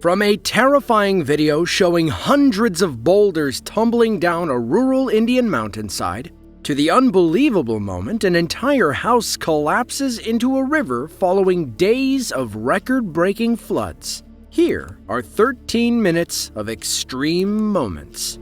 From a terrifying video showing hundreds of boulders tumbling down a rural Indian mountainside, to the unbelievable moment an entire house collapses into a river following days of record-breaking floods. Here are 13 minutes of extreme moments.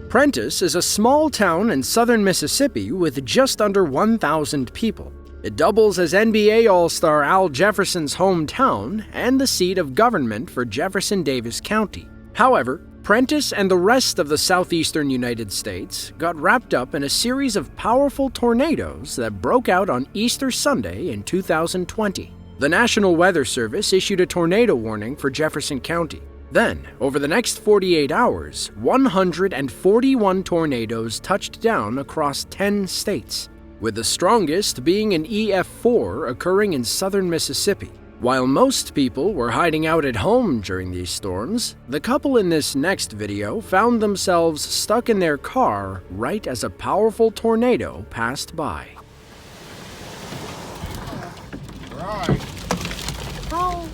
Prentice is a small town in southern Mississippi with just under 1,000 people. It doubles as NBA All-Star Al Jefferson's hometown and the seat of government for Jefferson Davis County. However, Prentice and the rest of the southeastern United States got wrapped up in a series of powerful tornadoes that broke out on Easter Sunday in 2020. The National Weather Service issued a tornado warning for Jefferson County. Then, over the next 48 hours, 141 tornadoes touched down across 10 states, with the strongest being an EF4 occurring in southern Mississippi. While most people were hiding out at home during these storms, the couple in this next video found themselves stuck in their car right as a powerful tornado passed by. Right. Oh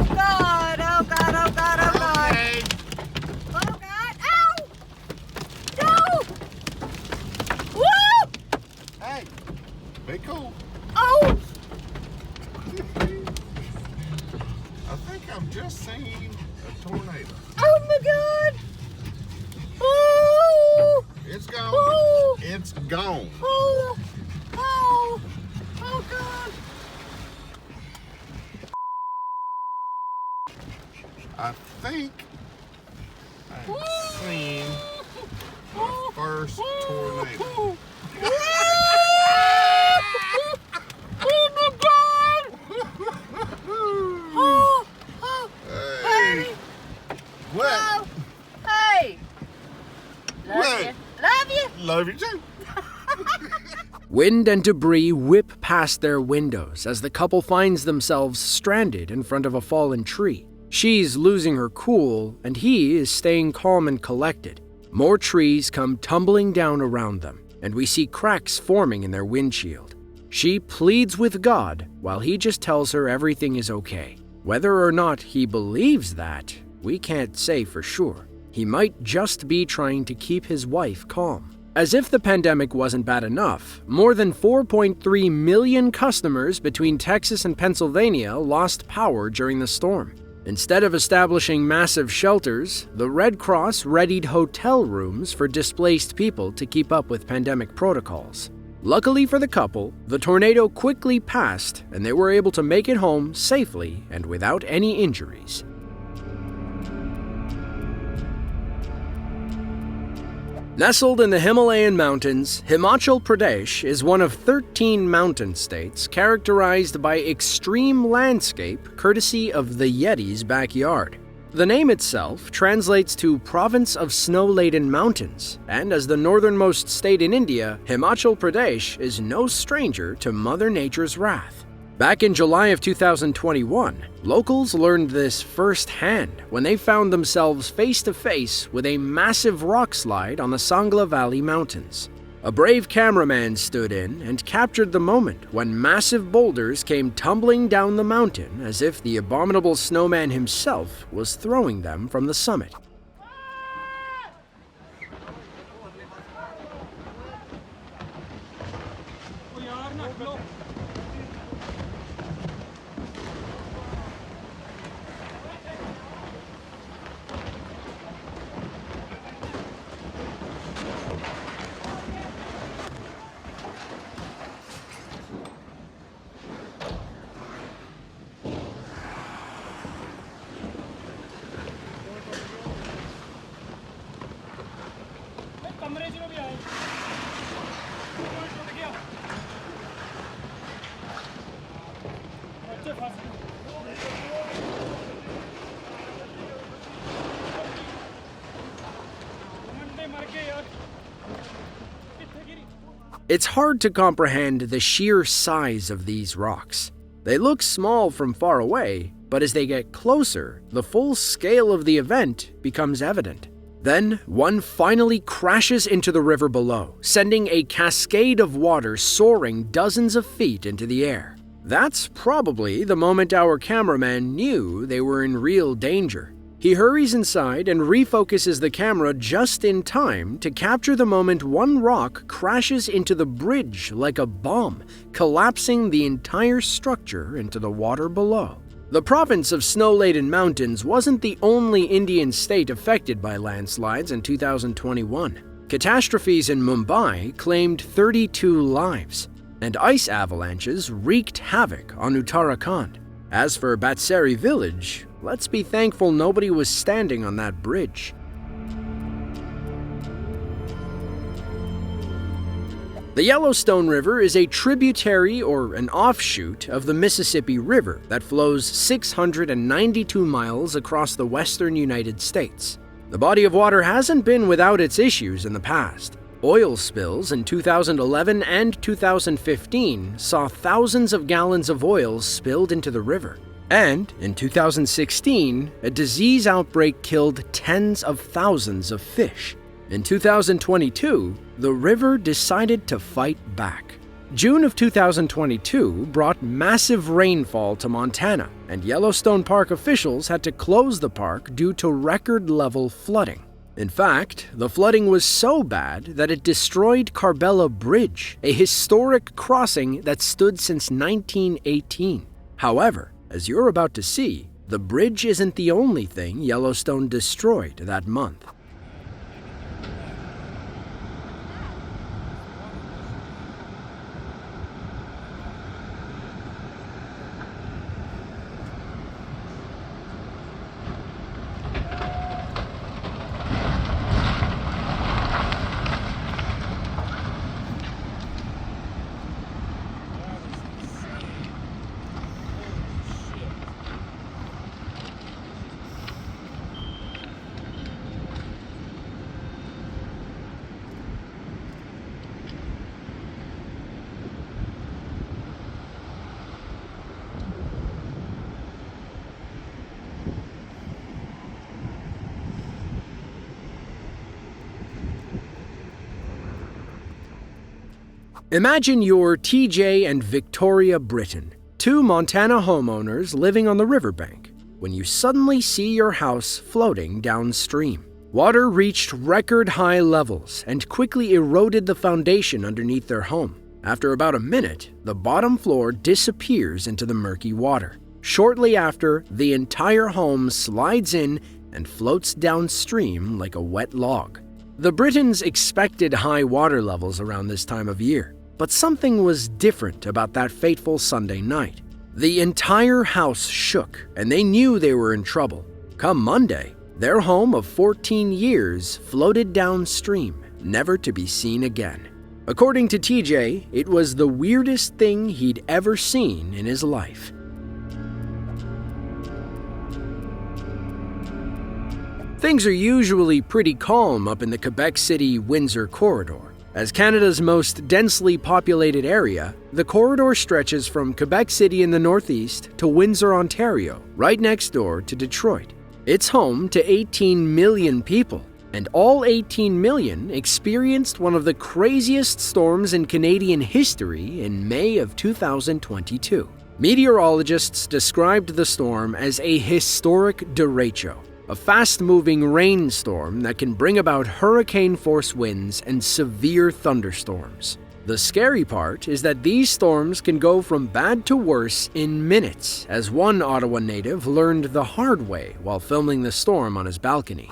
God, oh God, oh God, oh God. Okay. Oh God, ow! No! Woo! Hey, be cool. Oh! I think I've just seen a tornado. Oh my God! Oh! It's gone. Oh! It's gone. Oh! Oh! Oh God! I think I've seen my first tornado. Oh my God! Oh! Oh! Hey. What? Oh! Hey! Love What? you. Love you. Love you too. Wind and debris whip past their windows as the couple finds themselves stranded in front of a fallen tree. She's losing her cool, and he is staying calm and collected. More trees come tumbling down around them, and we see cracks forming in their windshield. She pleads with God, while he just tells her everything is okay. Whether or not he believes that, we can't say for sure. He might just be trying to keep his wife calm. As if the pandemic wasn't bad enough, more than 4.3 million customers between Texas and Pennsylvania lost power during the storm. Instead of establishing massive shelters, the Red Cross readied hotel rooms for displaced people to keep up with pandemic protocols. Luckily for the couple, the tornado quickly passed and they were able to make it home safely and without any injuries. Nestled in the Himalayan mountains, Himachal Pradesh is one of 13 mountain states characterized by extreme landscape courtesy of the Yeti's backyard. The name itself translates to Province of Snow-Laden Mountains, and as the northernmost state in India, Himachal Pradesh is no stranger to Mother Nature's wrath. Back in July of 2021, locals learned this firsthand when they found themselves face-to-face with a massive rock slide on the Sangla Valley Mountains. A brave cameraman stood in and captured the moment when massive boulders came tumbling down the mountain as if the abominable snowman himself was throwing them from the summit. It's hard to comprehend the sheer size of these rocks. They look small from far away, but as they get closer, the full scale of the event becomes evident. Then, one finally crashes into the river below, sending a cascade of water soaring dozens of feet into the air. That's probably the moment our cameraman knew they were in real danger. He hurries inside and refocuses the camera just in time to capture the moment one rock crashes into the bridge like a bomb, collapsing the entire structure into the water below. The province of snow-laden mountains wasn't the only Indian state affected by landslides in 2021. Catastrophes in Mumbai claimed 32 lives, and ice avalanches wreaked havoc on Uttarakhand. As for Batsari village, let's be thankful nobody was standing on that bridge. The Yellowstone River is a tributary or an offshoot of the Mississippi River that flows 692 miles across the western United States. The body of water hasn't been without its issues in the past. Oil spills in 2011 and 2015 saw thousands of gallons of oil spilled into the river. And in 2016, a disease outbreak killed tens of thousands of fish. In 2022, the river decided to fight back. June of 2022 brought massive rainfall to Montana, and Yellowstone Park officials had to close the park due to record-level flooding. In fact, the flooding was so bad that it destroyed Carbella Bridge, a historic crossing that stood since 1918. However, as you're about to see, the bridge isn't the only thing Yellowstone destroyed that month. Imagine you're TJ and Victoria Britton, two Montana homeowners living on the riverbank, when you suddenly see your house floating downstream. Water reached record-high levels and quickly eroded the foundation underneath their home. After about a minute, the bottom floor disappears into the murky water. Shortly after, the entire home slides in and floats downstream like a wet log. The Britons expected high water levels around this time of year, but something was different about that fateful Sunday night. The entire house shook, and they knew they were in trouble. Come Monday, their home of 14 years floated downstream, never to be seen again. According to TJ, it was the weirdest thing he'd ever seen in his life. Things are usually pretty calm up in the Quebec City-Windsor corridor. As Canada's most densely populated area, the corridor stretches from Quebec City in the northeast to Windsor, Ontario, right next door to Detroit. It's home to 18 million people, and all 18 million experienced one of the craziest storms in Canadian history in May of 2022. Meteorologists described the storm as a historic derecho, a fast-moving rainstorm that can bring about hurricane-force winds and severe thunderstorms. The scary part is that these storms can go from bad to worse in minutes, as one Ottawa native learned the hard way while filming the storm on his balcony.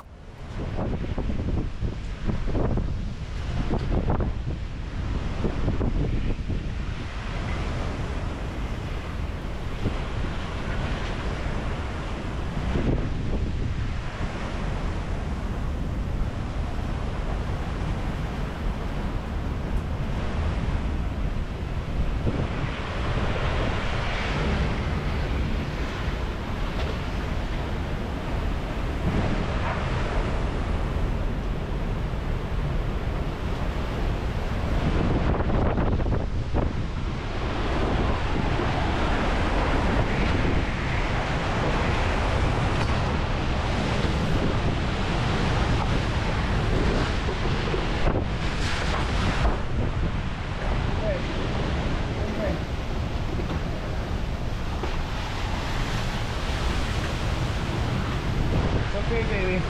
big, baby.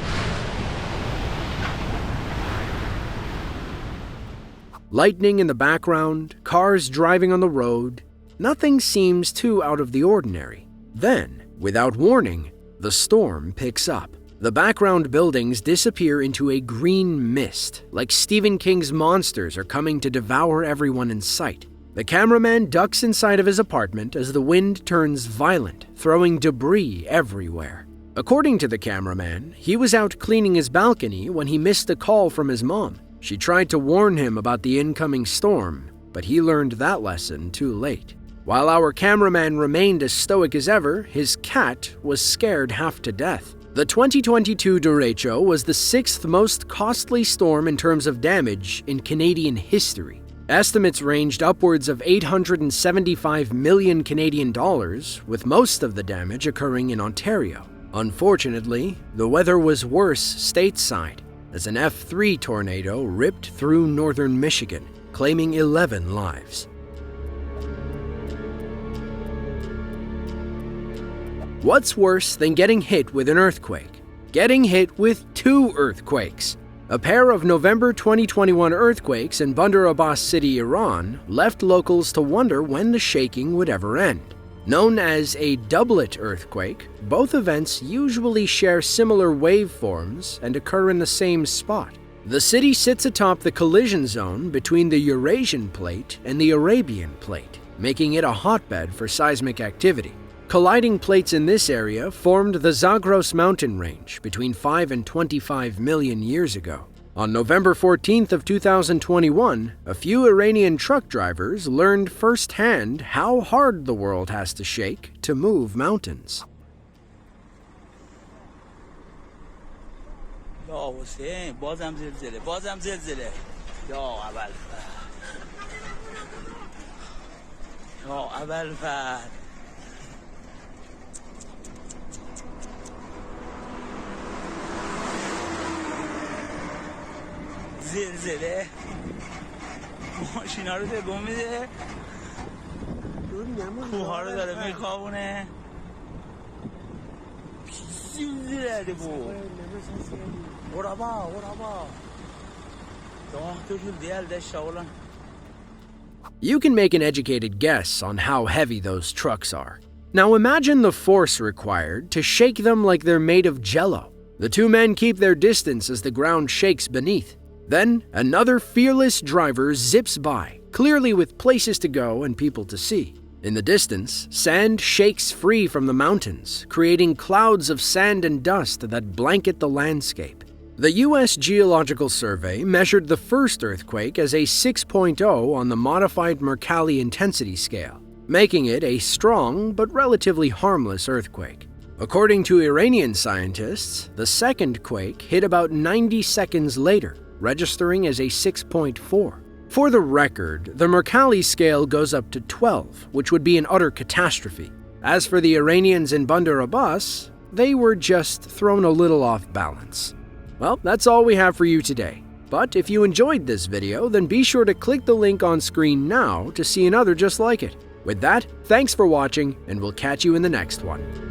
Lightning in the background, cars driving on the road. Nothing seems too out of the ordinary. Then, without warning, the storm picks up. The background buildings disappear into a green mist, like Stephen King's monsters are coming to devour everyone in sight. The cameraman ducks inside of his apartment as the wind turns violent, throwing debris everywhere. According to the cameraman, he was out cleaning his balcony when he missed a call from his mom. She tried to warn him about the incoming storm, but he learned that lesson too late. While our cameraman remained as stoic as ever, his cat was scared half to death. The 2022 derecho was the sixth most costly storm in terms of damage in Canadian history. Estimates ranged upwards of 875 million Canadian dollars, with most of the damage occurring in Ontario. Unfortunately, the weather was worse stateside, as an F3 tornado ripped through northern Michigan, claiming 11 lives. What's worse than getting hit with an earthquake? Getting hit with two earthquakes. A pair of November 2021 earthquakes in Bandar Abbas City, Iran, left locals to wonder when the shaking would ever end. Known as a doublet earthquake, both events usually share similar waveforms and occur in the same spot. The city sits atop the collision zone between the Eurasian plate and the Arabian plate, making it a hotbed for seismic activity. Colliding plates in this area formed the Zagros mountain range between 5 and 25 million years ago. On November 14th of 2021, a few Iranian truck drivers learned firsthand how hard the world has to shake to move mountains. یا حسین بازم زلزله یا ابوالفضل زلزله ماشینا رو تکون میده کوها رو داره میخوابونه زلزله بود ورابا You can make an educated guess on how heavy those trucks are. Now imagine the force required to shake them like they're made of jello. The two men keep their distance as the ground shakes beneath. Then, another fearless driver zips by, clearly with places to go and people to see. In the distance, sand shakes free from the mountains, creating clouds of sand and dust that blanket the landscape. The U.S. Geological Survey measured the first earthquake as a 6.0 on the modified Mercalli intensity scale, making it a strong but relatively harmless earthquake. According to Iranian scientists, the second quake hit about 90 seconds later, registering as a 6.4. For the record, the Mercalli scale goes up to 12, which would be an utter catastrophe. As for the Iranians in Bandar Abbas, they were just thrown a little off balance. Well, that's all we have for you today. But if you enjoyed this video, then be sure to click the link on screen now to see another just like it. With that, thanks for watching, and we'll catch you in the next one.